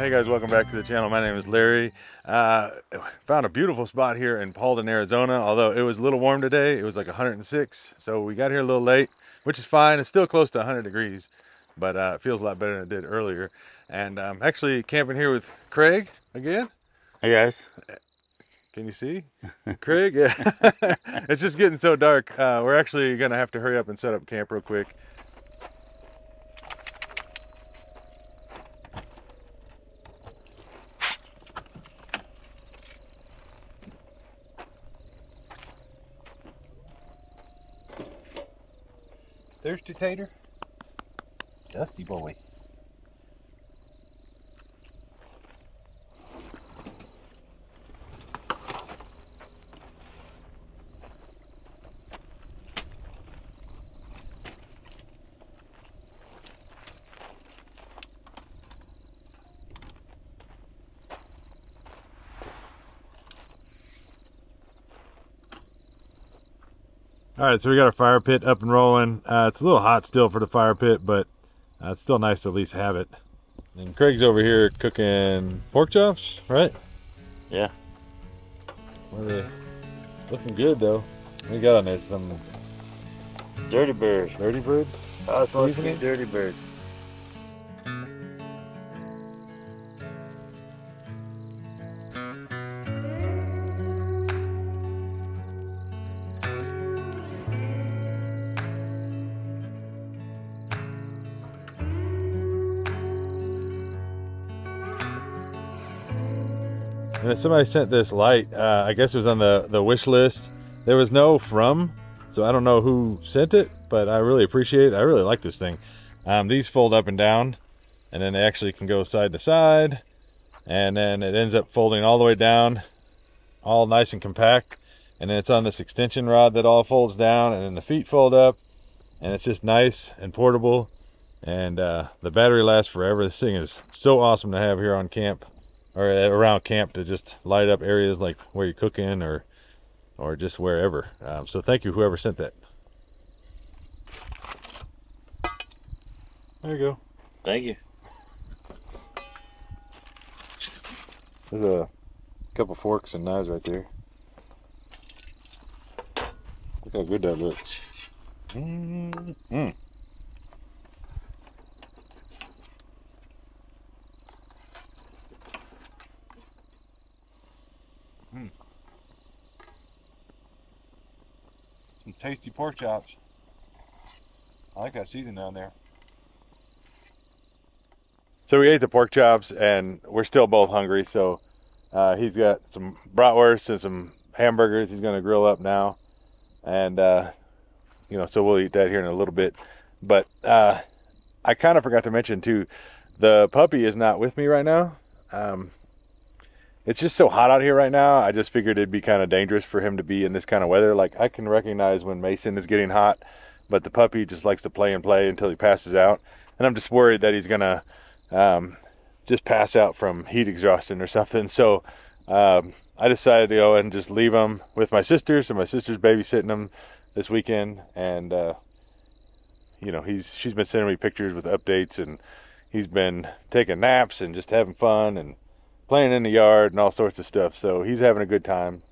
Hey guys, welcome back to the channel. My name is Larry. Found a beautiful spot here in Paulden, Arizona. Although it was a little warm today, it was like 106, so we got here a little late, which is fine. It's still close to 100 degrees, but it feels a lot better than it did earlier. And I'm actually camping here with Craig again. Hey guys. Can you see Craig? Yeah. It's just getting so dark. We're actually gonna have to hurry up and set up camp real quick. Thirsty tater? Dusty boy. All right, so we got our fire pit up and rolling. It's a little hot still for the fire pit, but it's still nice to at least have it. And Craig's over here cooking pork chops, right? Yeah. Well, they're looking good though. What do you got on there? Some Dirty bird. dirty bird? Oh, it's supposed to be dirty bird. And if somebody sent this light, I guess it was on the wish list. There was no from, so I don't know who sent it, but I really appreciate it. I really like this thing. These fold up and down, and then they actually can go side to side, and then it ends up folding all the way down, all nice and compact. And then it's on this extension rod that all folds down, and then the feet fold up, and it's just nice and portable. And the battery lasts forever. This thing is so awesome to have here on camp, or around camp, to just light up areas like where you're cooking or just wherever. So thank you whoever sent that. There you go. Thank you. There's a couple forks and knives right there. Look how good that looks. Some tasty pork chops. I like that seasoning down there. So we ate the pork chops and we're still both hungry. So he's got some bratwurst and some hamburgers he's going to grill up now. And, you know, so we'll eat that here in a little bit. But I kind of forgot to mention too, the puppy is not with me right now. It's just so hot out here right now. I just figured it'd be kind of dangerous for him to be in this kind of weather. Like, I can recognize when Mason is getting hot, but the puppy just likes to play and play until he passes out. And I'm just worried that he's gonna just pass out from heat exhaustion or something. So I decided to go and just leave him with my sister. So my sister's babysitting him this weekend, and you know, she's been sending me pictures with updates, and he's been taking naps and just having fun and playing in the yard and all sorts of stuff. So he's having a good time,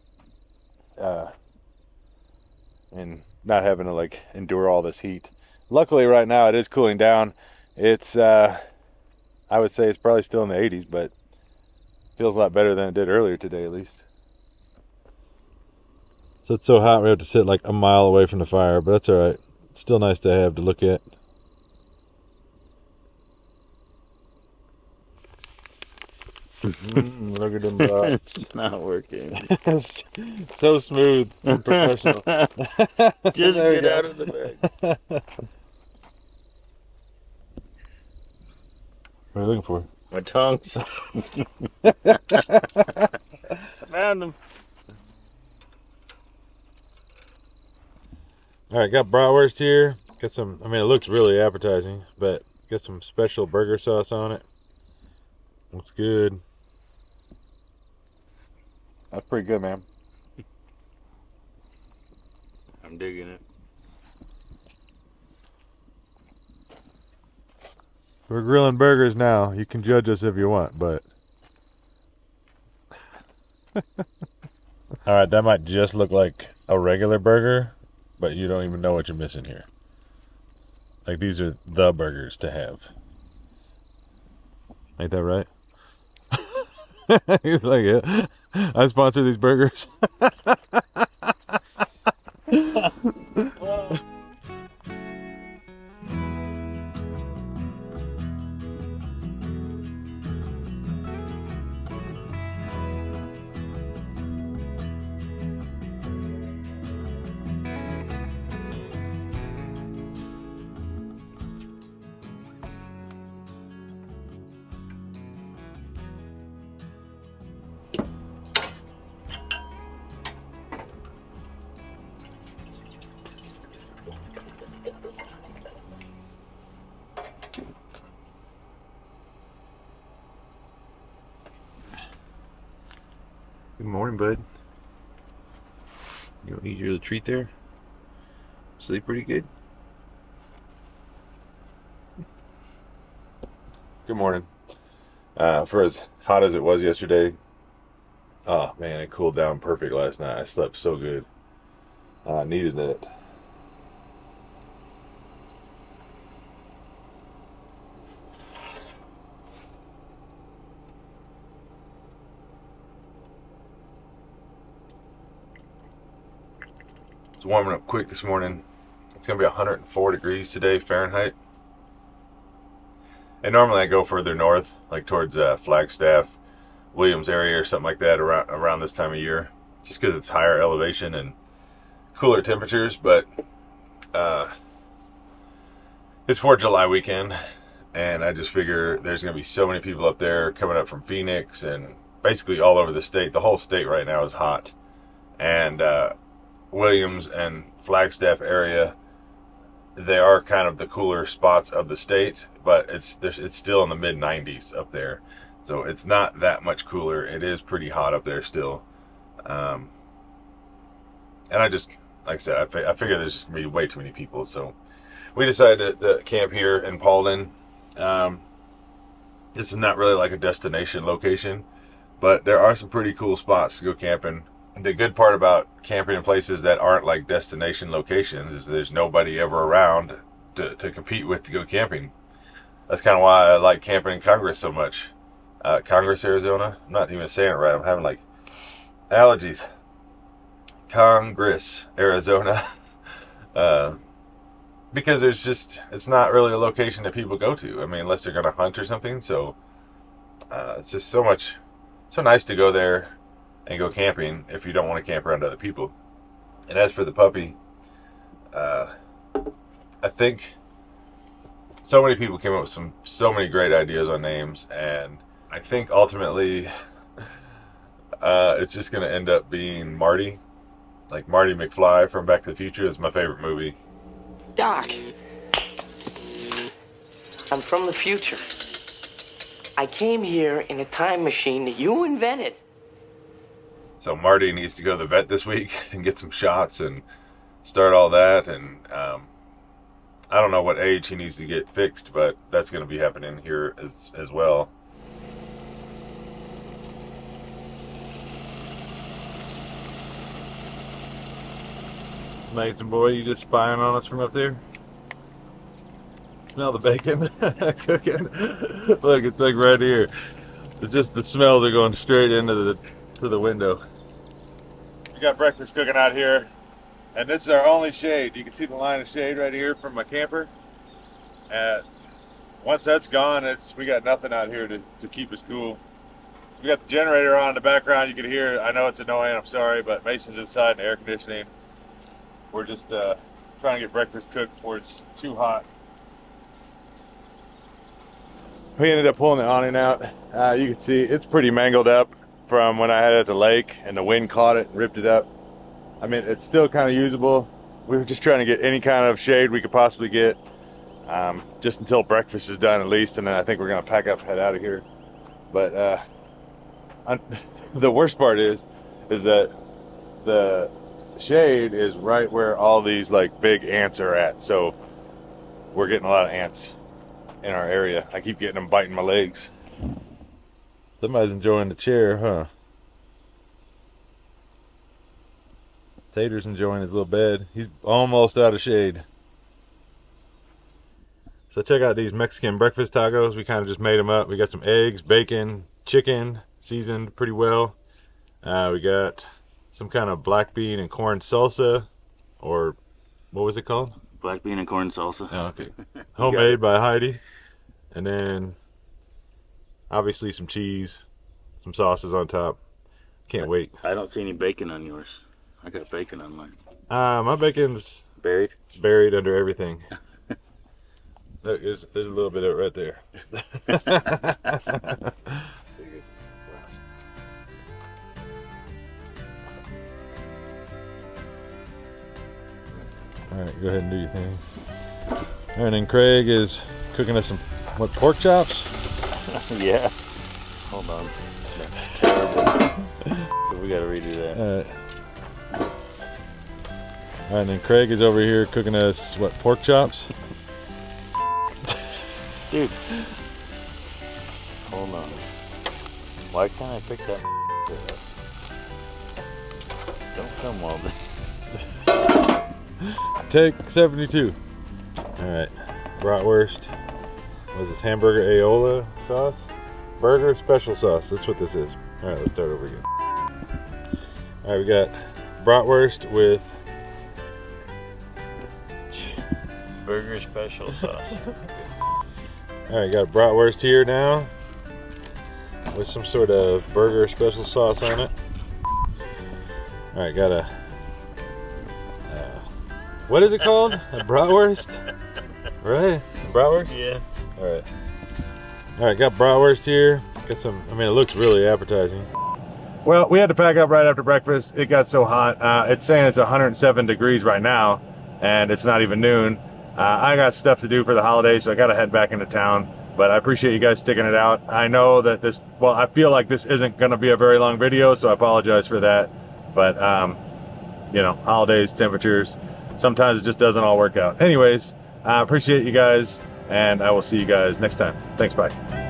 and not having to like endure all this heat. Luckily right now it is cooling down. It's I would say it's probably still in the 80s, but feels a lot better than it did earlier today at least. So it's so hot we have to sit like a mile away from the fire, but that's all right. It's still nice to have to look at. Look at them. It's not working. So smooth and professional. Just get out of the bag. What are you looking for? My tongues. I found them. All right, got bratwurst here. Got some, I mean, it looks really appetizing, but got some special burger sauce on it. Looks good. That's pretty good, man. I'm digging it. we're grilling burgers now. You can judge us if you want, but all right, that might just look like a regular burger, but you don't even know what you're missing here. Like, these are the burgers to have. Ain't that right? He's like, yeah, I sponsor these burgers. Good morning, bud. You don't need your little treat there? Sleep pretty good? Good morning. For as hot as it was yesterday, oh man, it cooled down perfect last night. I slept so good. I needed that. It's warming up quick this morning. It's gonna be 104 degrees today Fahrenheit. And normally I go further north, like towards Flagstaff, Williams area or something like that around this time of year, just because it's higher elevation and cooler temperatures. But it's 4th of July weekend, and I just figure there's gonna be so many people up there coming up from Phoenix and basically all over the state. The whole state right now is hot, and Williams and Flagstaff area, they are kind of the cooler spots of the state, but it's still in the mid 90s up there, so it's not that much cooler. It is pretty hot up there still, and I just, like I said, I figure there's just gonna be way too many people, so we decided to camp here in Paulden. This is not really like a destination location, but there are some pretty cool spots to go camping. The good part about camping in places that aren't like destination locations is there's nobody ever around to compete with to go camping. That's kind of why I like camping in Congress so much. Congress, Arizona. I'm not even saying it right. I'm having like allergies. Congress, Arizona. Because there's just, it's not really a location that people go to. I mean, unless they're going to hunt or something. So it's just so nice to go there and go camping if you don't want to camp around other people. And as for the puppy, I think so many people came up with so many great ideas on names, and I think ultimately it's just going to end up being Marty. Like Marty McFly from Back to the Future is my favorite movie. Doc, I'm from the future. I came here in a time machine that you invented. So Marty needs to go to the vet this week and get some shots and start all that. And I don't know what age he needs to get fixed, but that's going to be happening here as well. Mason boy, you just spying on us from up there? Smell the bacon cooking? Look, it's like right here. It's just the smells are going straight into the window. We got breakfast cooking out here, and this is our only shade. You can see the line of shade right here from my camper. Once that's gone, we got nothing out here to keep us cool. We got the generator on in the background. You can hear it. I know it's annoying. I'm sorry, but Mason's inside in the air conditioning. We're just trying to get breakfast cooked before it's too hot. We ended up pulling the awning out. You can see it's pretty mangled up from when I had it at the lake, and the wind caught it and ripped it up. I mean, it's still kind of usable. We were just trying to get any kind of shade we could possibly get, just until breakfast is done at least, and then I think we're gonna pack up and head out of here. But the worst part is that the shade is right where all these like big ants are at, so we're getting a lot of ants. in our area. I keep getting them biting my legs. Somebody's enjoying the chair, huh? Tater's enjoying his little bed. He's almost out of shade. So check out these Mexican breakfast tacos. We kind of just made them up. We got some eggs, bacon, chicken, seasoned pretty well. We got some kind of black bean and corn salsa, or what was it called? Black bean and corn salsa. Oh, okay. Homemade by Heidi. And then obviously some cheese, some sauces on top. Can't wait. I don't see any bacon on yours. I got bacon on mine. My bacon's Buried? buried under everything. Look, there's a little bit of it right there. Alright, go ahead and do your thing. Alright, and then Craig is cooking us some, what, pork chops? Yeah. Hold on. That's terrible. So we gotta redo that. Alright. Alright, and then Craig is over here cooking us, what, pork chops? Dude. Hold on. Why can't I pick that up? Don't come, Paulden. Take 72. Alright, bratwurst. What is this, hamburger aioli sauce? Burger special sauce, that's what this is. Alright, let's start over again. Alright, we got bratwurst with Burger special sauce. Alright, got bratwurst here now with some sort of burger special sauce on it. Alright, got a what is it called? A bratwurst? Right? Bratwurst? Yeah. Alright. Alright, got bratwurst here. Got some, I mean, it looks really appetizing. Well, we had to pack up right after breakfast. It got so hot. It's saying it's 107 degrees right now, and it's not even noon. I got stuff to do for the holidays, so I gotta head back into town. But I appreciate you guys sticking it out. I know that this, well, I feel like this isn't gonna be a very long video, so I apologize for that. But, you know, holidays, temperatures, sometimes it just doesn't all work out. Anyways, I appreciate you guys, and I will see you guys next time. Thanks, bye.